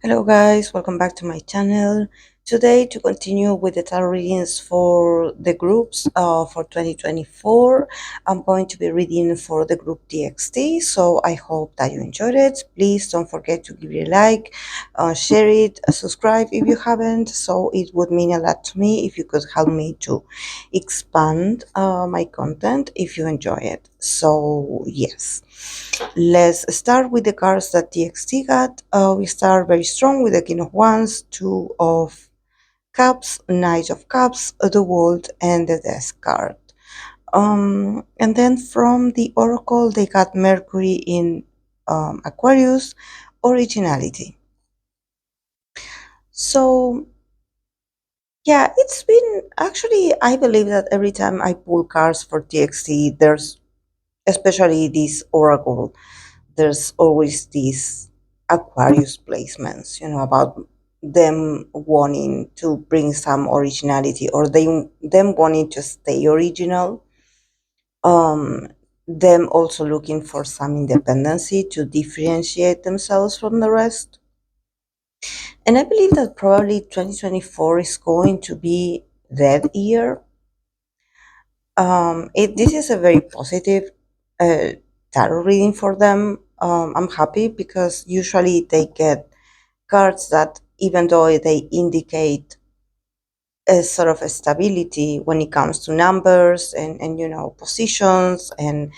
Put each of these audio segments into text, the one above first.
Hello guys, welcome back to my channel. Today to continue with the tarot readings for the groups for 2024, I'm going to be reading for the group TXT, so I hope that you enjoyed it. Please don't forget to give it a like, share it, subscribe if you haven't, so it would mean a lot to me if you could help me to expand my content if you enjoy it. So yes. Let's start with the cards that TXT got. We start very strong with the King of Wands, Two of Cups, Knight of Cups, the World, and the Death card. And then from the Oracle, they got Mercury in Aquarius, Originality. So, yeah, it's been actually, I believe that every time I pull cards for TXT, there's especially this Oracle, there's always these Aquarius placements, about them wanting to bring some originality or them wanting to stay original, um, them also looking for some independency to differentiate themselves from the rest. And I believe that probably 2024 is going to be that year. This is a very positive uh, tarot reading for them. I'm happy because usually they get cards that, even though they indicate a sort of a stability when it comes to numbers and positions and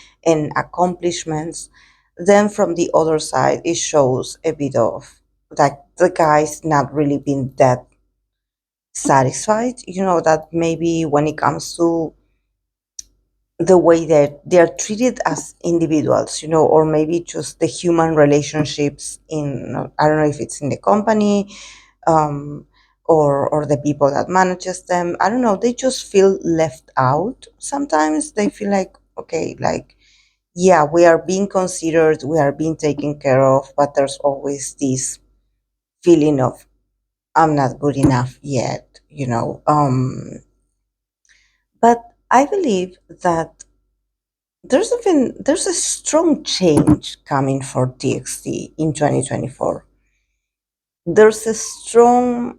accomplishments, then from the other side it shows a bit of like the guy's not really been that satisfied, that maybe when it comes to the way that they're treated as individuals, or maybe just the human relationships in, I don't know if it's in the company, um, or the people that manages them. I don't know. They just feel left out. Sometimes they feel like, okay, like, yeah, we are being considered, we are being taken care of, but there's always this feeling of I'm not good enough yet, But I believe that there's a strong change coming for TXT in 2024. There's a strong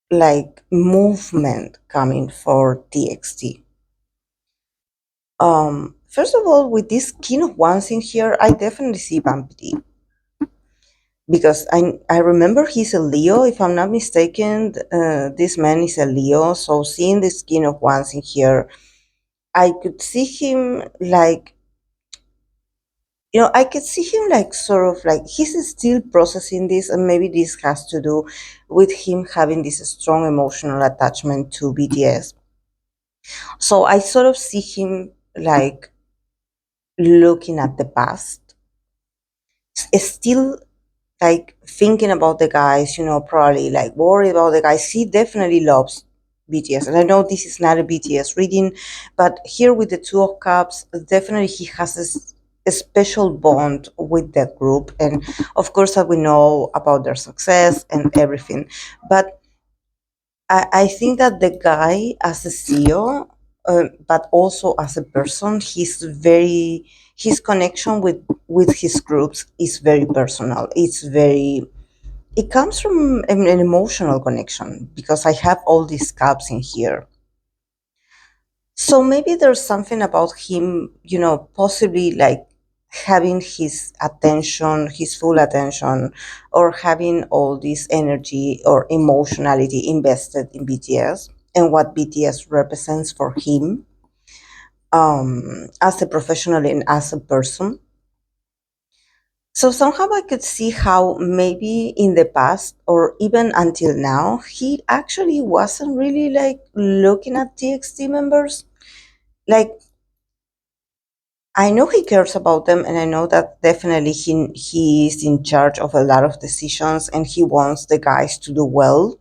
like movement coming for TXT. First of all, with this King of Wands in here, I definitely see Vampire because I remember he's a Leo, if I'm not mistaken. This man is a Leo, so seeing this King of Wands in here, I could see him like, I could see him like sort of like he's still processing this, and maybe this has to do with him having this strong emotional attachment to BTS. So I sort of see him like looking at the past, still like thinking about the guys, probably like worried about the guys. He definitely loves BTS. And I know this is not a BTS reading, but here with the Two of Cups, definitely he has a special bond with that group. And of course, that we know about their success and everything. But I think that the guy as a CEO, but also as a person, his connection with his groups is very personal. It comes from an emotional connection because I have all these cups in here. So maybe there's something about him, possibly like having his attention, his full attention, or having all this energy or emotionality invested in BTS and what BTS represents for him, as a professional and as a person. So somehow I could see how maybe in the past or even until now, he actually wasn't really like looking at TXT members. Like, I know he cares about them, and I know that definitely he is in charge of a lot of decisions, and he wants the guys to do well,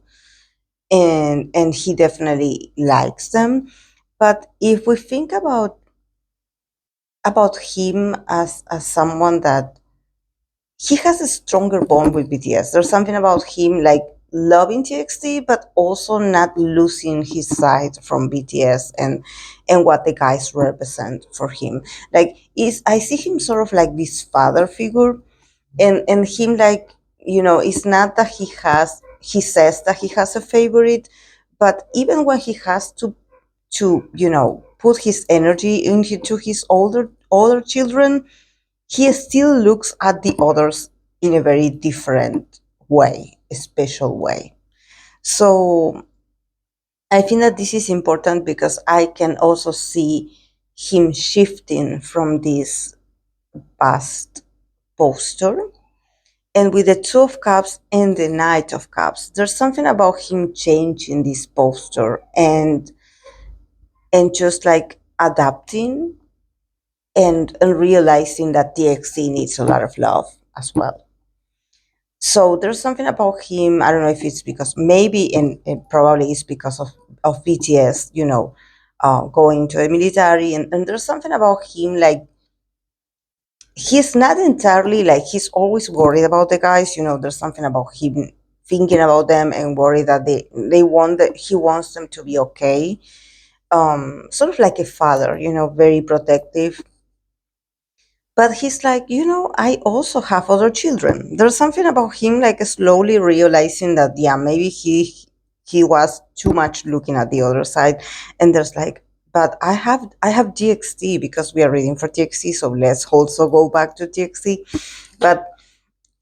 and he definitely likes them. But if we think about him as someone that he has a stronger bond with BTS. There's something about him like loving TXT, but also not losing his sight from BTS and what the guys represent for him. Like, is I see him sort of like this father figure, and him like it's not that he says that he has a favorite, but even when he has to put his energy into his older children, he still looks at the others in a very different way, a special way. So I think that this is important because I can also see him shifting from this past posture. And with the Two of Cups and the Knight of Cups, there's something about him changing this posture and just like adapting and realizing that TXT needs a lot of love as well. So there's something about him. I don't know if it's because maybe and probably it's because of BTS, going to the military, and there's something about him like he's not entirely like he's always worried about the guys. There's something about him thinking about them and worried that they want that he wants them to be okay. Sort of like a father, very protective. But he's like, I also have other children. There's something about him like slowly realizing that, yeah, maybe he was too much looking at the other side. And there's like, but I have TXT because we are reading for TXT, so let's also go back to TXT. But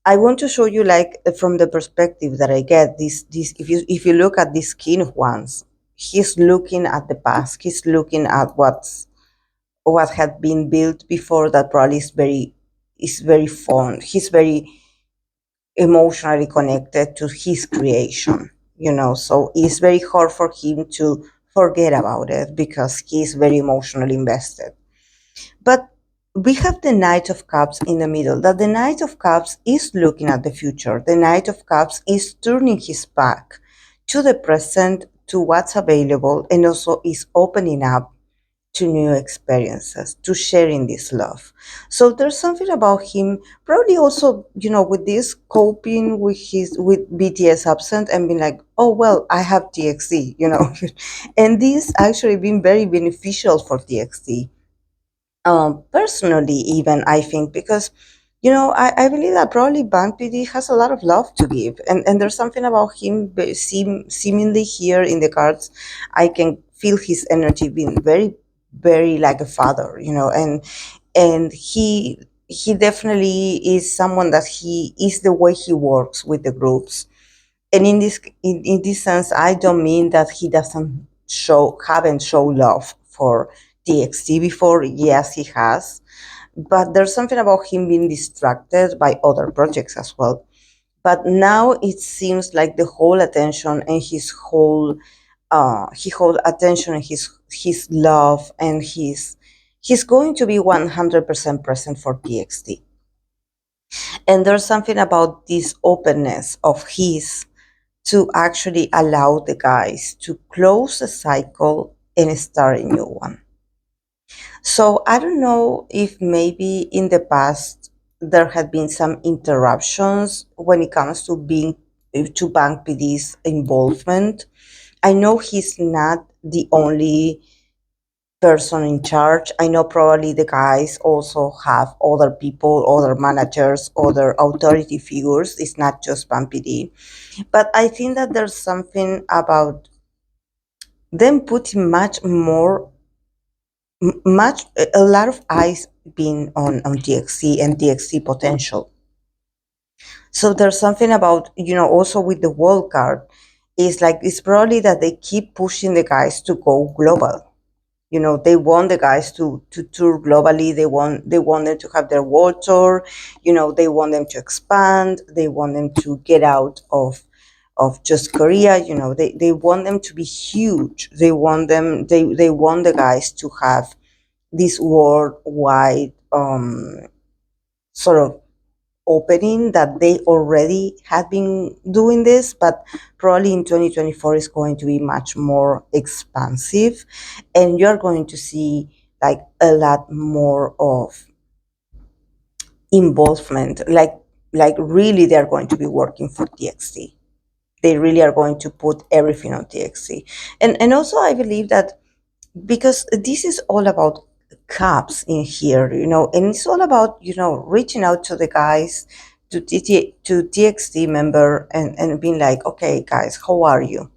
I want to show you like from the perspective that I get this if you look at this king of wands, he's looking at the past, he's looking at what had been built before that probably is very fond. He's very emotionally connected to his creation, so it's very hard for him to forget about it because he's very emotionally invested. But we have the Knight of Cups in the middle, that the Knight of Cups is looking at the future. The Knight of Cups is turning his back to the present, to what's available, and also is opening up to new experiences, to sharing this love. So there's something about him, probably also, with this coping with BTS absent and being like, oh well, I have TXT, and this actually been very beneficial for TXT. Personally, even I think because I believe that probably Bang PD has a lot of love to give, and there's something about him seemingly here in the cards. I can feel his energy being very, very like a father, and he definitely is someone that he is the way he works with the groups. And in this sense, I don't mean that he doesn't haven't show love for TXT before. Yes, he has, but there's something about him being distracted by other projects as well. But now it seems like the whole attention and his whole attention and his love and he's going to be 100% present for TXT. And there's something about this openness of his to actually allow the guys to close a cycle and start a new one. So I don't know if maybe in the past there had been some interruptions when it comes to Bank PD's involvement. I know he's not the only person in charge. I know probably the guys also have other people, other managers, other authority figures. It's not just Bank PD. But I think that there's something about them putting a lot of eyes being on TXT and TXT potential. So there's something about, also with the world card, it's like it's probably that they keep pushing the guys to go global. They want the guys to tour globally. They want them to have their world tour. They want them to expand. They want them to get out of just Korea. They want them to be huge. They want the guys to have this worldwide sort of opening that they already had been doing this, but probably in 2024 is going to be much more expansive, and you're going to see like a lot more of involvement. Like really, they're going to be working for TXT. They really are going to put everything on TXT, and also I believe that because this is all about cups in here, and it's all about reaching out to the guys to TXT member and being like, okay, guys, how are you?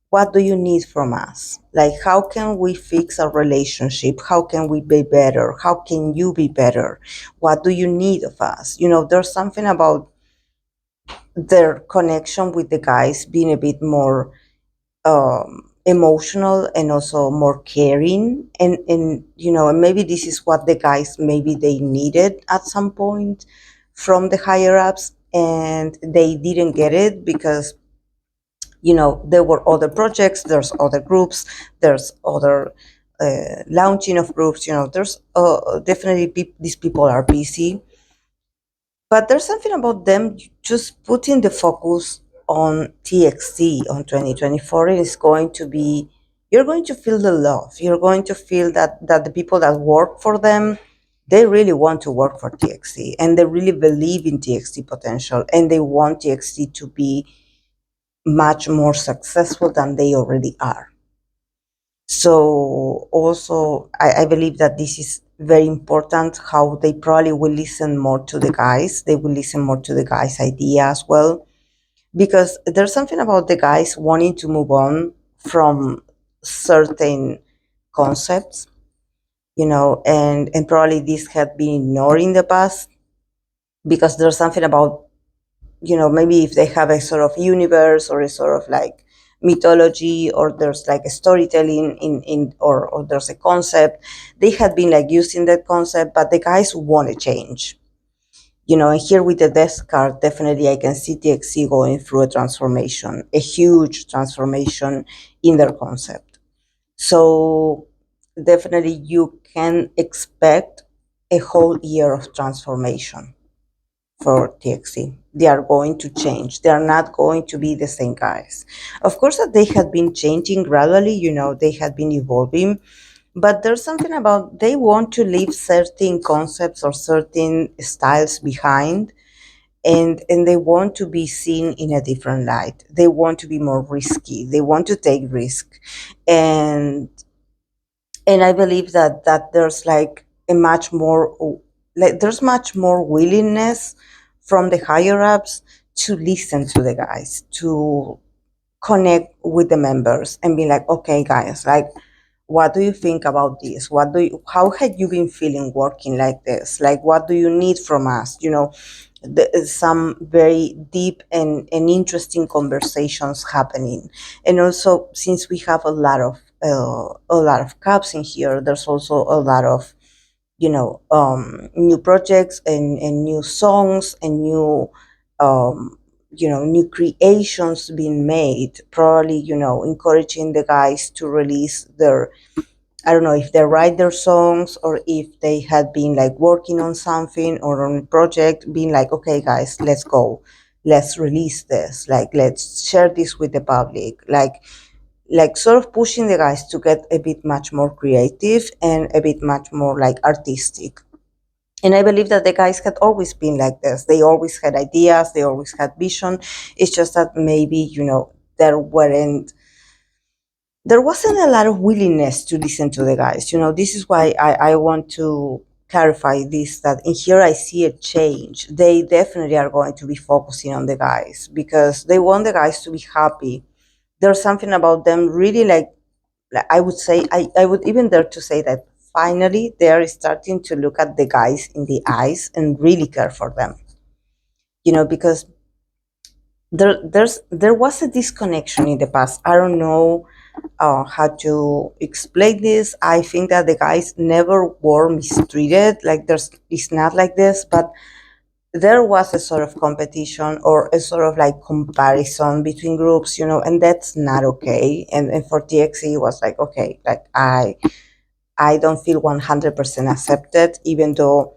What do you need from us? Like, how can we fix our relationship? How can we be better? How can you be better? What do you need of us? There's something about their connection with the guys being a bit more emotional and also more caring, and maybe this is what the guys maybe they needed at some point from the higher ups, and they didn't get it because there were other projects, there's other groups, there's other launching of groups. There's definitely these people are busy, but there's something about them just putting the focus on TXT on 2024 is going to be, you're going to feel the love. You're going to feel that the people that work for them, they really want to work for TXT and they really believe in TXT potential and they want TXT to be much more successful than they already are. So also, I believe that this is very important, how they probably will listen more to the guys. They will listen more to the guys' idea as well, because there's something about the guys wanting to move on from certain concepts, and probably this had been ignored in the past, because there's something about, maybe if they have a sort of universe or a sort of like mythology, or there's like a storytelling or there's a concept, they had been like using that concept, but the guys want to change. And here with the death card, definitely I can see TXC going through a transformation, a huge transformation in their concept. So definitely you can expect a whole year of transformation for TXT. They are going to change. They are not going to be the same guys. Of course, that they had been changing gradually, they had been evolving, but there's something about they want to leave certain concepts or certain styles behind, and they want to be seen in a different light. They want to be more risky. They want to take risk. And I believe that there's like a much more, like there's much more willingness from the higher ups to listen to the guys, to connect with the members and be like, okay, guys, like, what do you think about this? How had you been feeling working like this? Like, what do you need from us? Some very deep and interesting conversations happening. And also, since we have a lot of cups in here, there's also a lot of new projects and new songs and new creations being made, probably encouraging the guys to release their, I don't know if they write their songs or if they had been like working on something or on a project, being like, okay, guys, let's go. Let's release this. Like, let's share this with the public. Like sort of pushing the guys to get a bit much more creative and a bit much more like artistic. And I believe that the guys had always been like this. They always had ideas. They always had vision. It's just that maybe, there wasn't a lot of willingness to listen to the guys. This is why I want to clarify this, that in here I see a change. They definitely are going to be focusing on the guys because they want the guys to be happy. There's something about them really like I would say, I would even dare to say that finally they are starting to look at the guys in the eyes and really care for them. Because there was a disconnection in the past. I don't know how to explain this. I think that the guys never were mistreated. Like it's not like this, but there was a sort of competition or a sort of like comparison between groups, and that's not okay. And for TXE, it was like, okay, like I don't feel 100% accepted, even though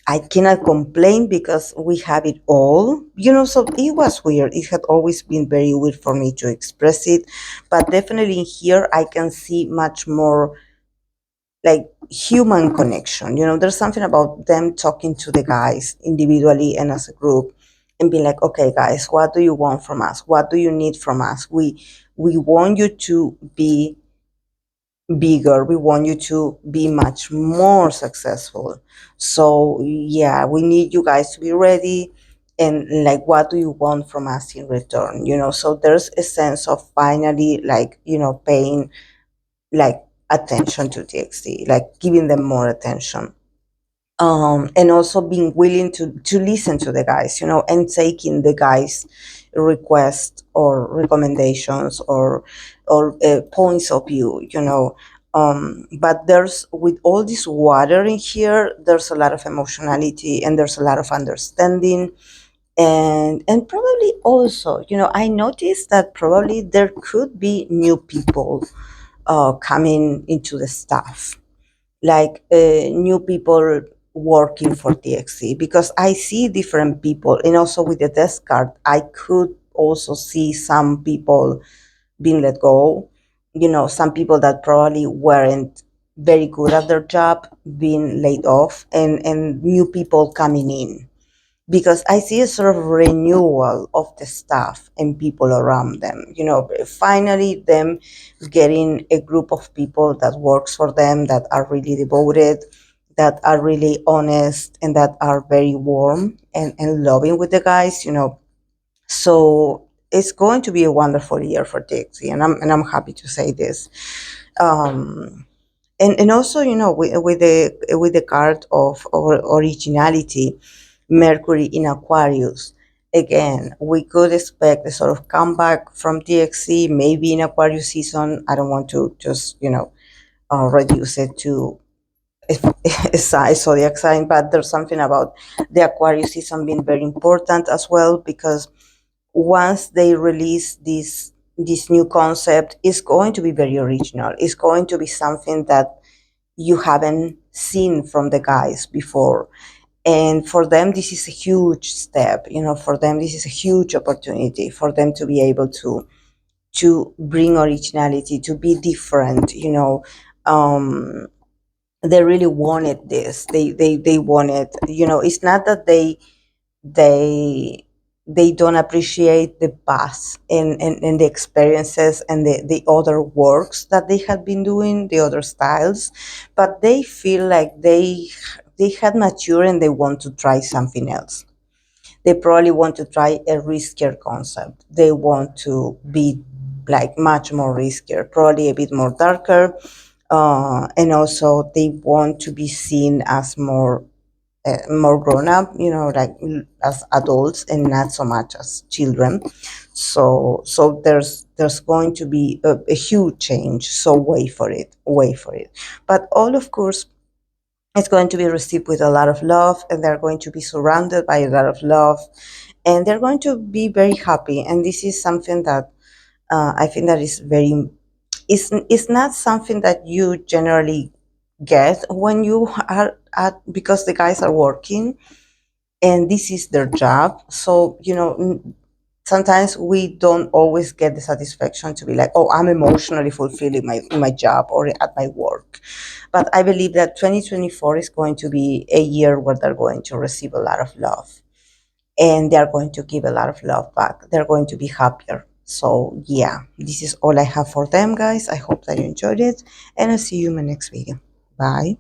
I cannot complain because we have it all, so it was weird. It had always been very weird for me to express it, but definitely here I can see much more like human connection. There's something about them talking to the guys individually and as a group and being like, okay, guys, what do you want from us? What do you need from us? We want you to be bigger. We want you to be much more successful. So yeah, we need you guys to be ready. and like, what do you want from us in return, so there's a sense of finally, like, paying like attention to TXT, like giving them more attention, and also being willing to listen to the guys, and taking the guys requests or recommendations or points of view, but there's, with all this water in here, there's a lot of emotionality and there's a lot of understanding, and probably also, I noticed that probably there could be new people coming into the staff, like new people working for TXT, because I see different people, and also with the desk card I could also see some people being let go, some people that probably weren't very good at their job being laid off, and new people coming in, because I see a sort of renewal of the staff and people around them. Finally, them getting a group of people that works for them, that are really devoted, that are really honest, and that are very warm and loving with the guys. So it's going to be a wonderful year for Dixie, and I'm happy to say this. Um, and also, with the card of originality, Mercury in Aquarius. Again, we could expect a sort of comeback from TXC, maybe in Aquarius season. I don't want to just, reduce it to a zodiac sign, but there's something about the Aquarius season being very important as well, because once they release this new concept, it's going to be very original. It's going to be something that you haven't seen from the guys before, and for them this is a huge step. For them this is a huge opportunity for them to be able to bring originality, to be different. um they really wanted this. They wanted, it's not that they they don't appreciate the past and the experiences and the other works that they had been doing, the other styles, but they feel like they had matured and they want to try something else. They probably want to try a riskier concept. They want to be like much more riskier, probably a bit more darker, and also they want to be seen as more grown up, like as adults and not so much as children. So there's going to be a huge change. So wait for it. But all, of course, it's going to be received with a lot of love, and they're going to be surrounded by a lot of love, and they're going to be very happy. And this is something that I think that is very, it's not something that you generally get when you are at, because the guys are working and this is their job. So, sometimes we don't always get the satisfaction to be like, oh, I'm emotionally fulfilled in my job or at my work. But I believe that 2024 is going to be a year where they're going to receive a lot of love, and they're going to give a lot of love back. They're going to be happier. So yeah, this is all I have for them, guys. I hope that you enjoyed it, and I'll see you in my next video. Bye.